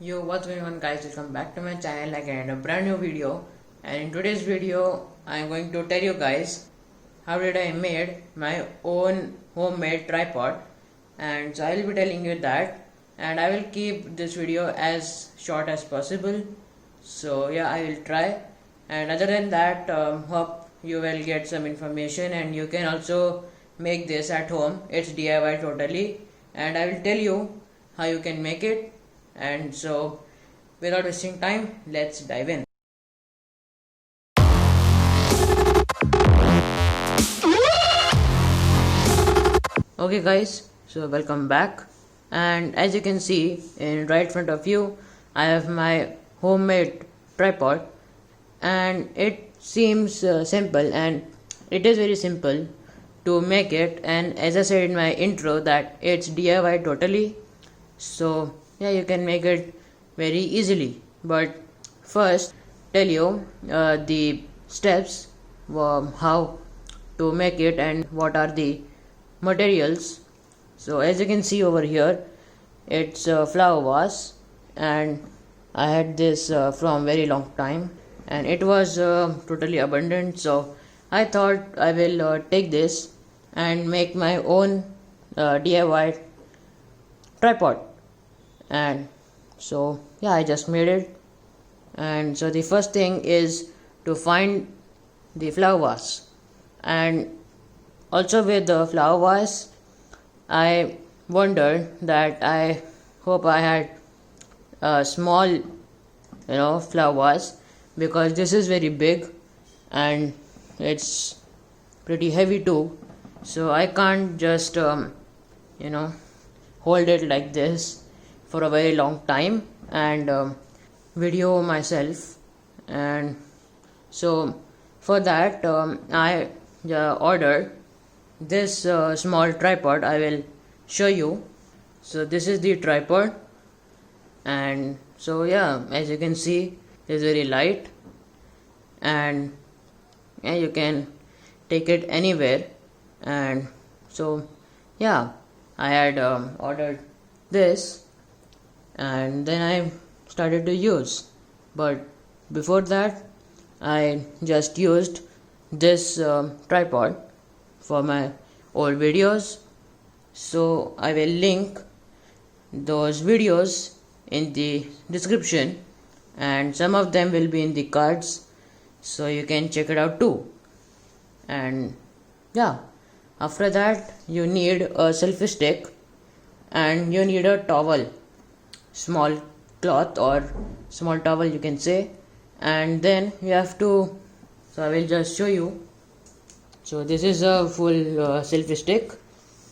Yo, what's going on guys? Welcome back to my channel again, a brand new video. And in today's video, I'm going to tell you guys how did I made my own homemade tripod. And so I'll be telling you that, and I will keep this video as short as possible. So yeah, I will try. And other than that, hope you will get some information, and you can also make this at home. It's DIY totally, and I will tell you how you can make it. And so, without wasting time, let's dive in. Okay guys, so welcome back, and as you can see in right front of you, I have my homemade tripod, and it seems simple, and it is very simple to make it. And as I said in my intro that it's DIY totally, so yeah, you can make it very easily. But first tell you the steps, how to make it and what are the materials. So as you can see over here, it's a flower vase, and I had this from very long time, and it was totally abundant, so I thought I will take this and make my own DIY tripod. And so yeah, I just made it. And so the first thing is to find the flower vase, and also with the flower vase I wondered that I hope I had a small flower vase, because this is very big and it's pretty heavy too, so I can't just hold it like this for a very long time and video myself. And so for that I ordered this small tripod. I will show you. So this is the tripod, and so yeah, as you can see, it's very light, and yeah, you can take it anywhere. And so yeah, I had ordered this, and then I started to use. But before that, I just used this tripod for my old videos, so I will link those videos in the description, and some of them will be in the cards, so you can check it out too. And yeah, after that you need a selfie stick, and you need a towel, small cloth or small towel you can say. And then you have to, so I will just show you. So this is a full selfie stick,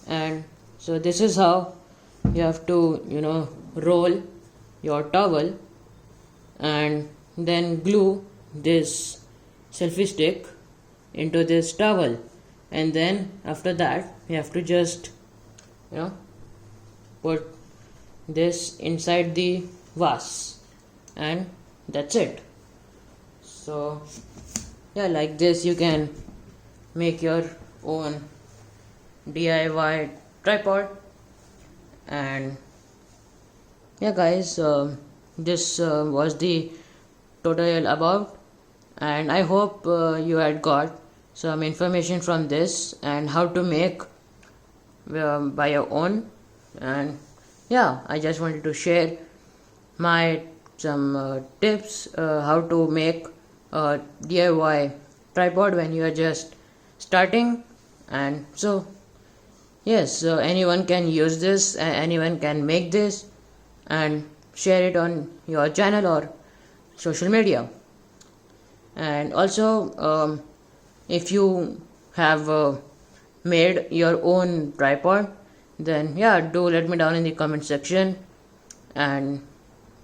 and so this is how you have to roll your towel, and then glue this selfie stick into this towel. And then after that you have to just put this inside the vase, and that's it. So yeah, like this you can make your own DIY tripod. And yeah guys, this was the tutorial about, and I hope you had got some information from this and how to make by your own. And yeah, I just wanted to share my some tips how to make a DIY tripod when you are just starting. And so yes, anyone can use this, anyone can make this and share it on your channel or social media. And also if you have made your own tripod, then yeah, do let me down in the comment section. And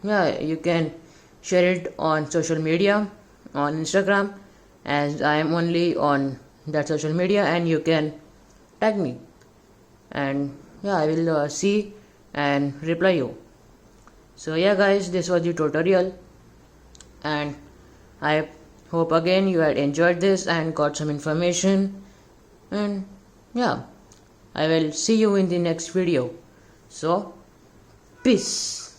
yeah, you can share it on social media, on Instagram, as I am only on that social media, and you can tag me, and yeah, I will see and reply you. So yeah guys, this was the tutorial, and I hope again you had enjoyed this and got some information. And yeah, I will see you in the next video. So peace.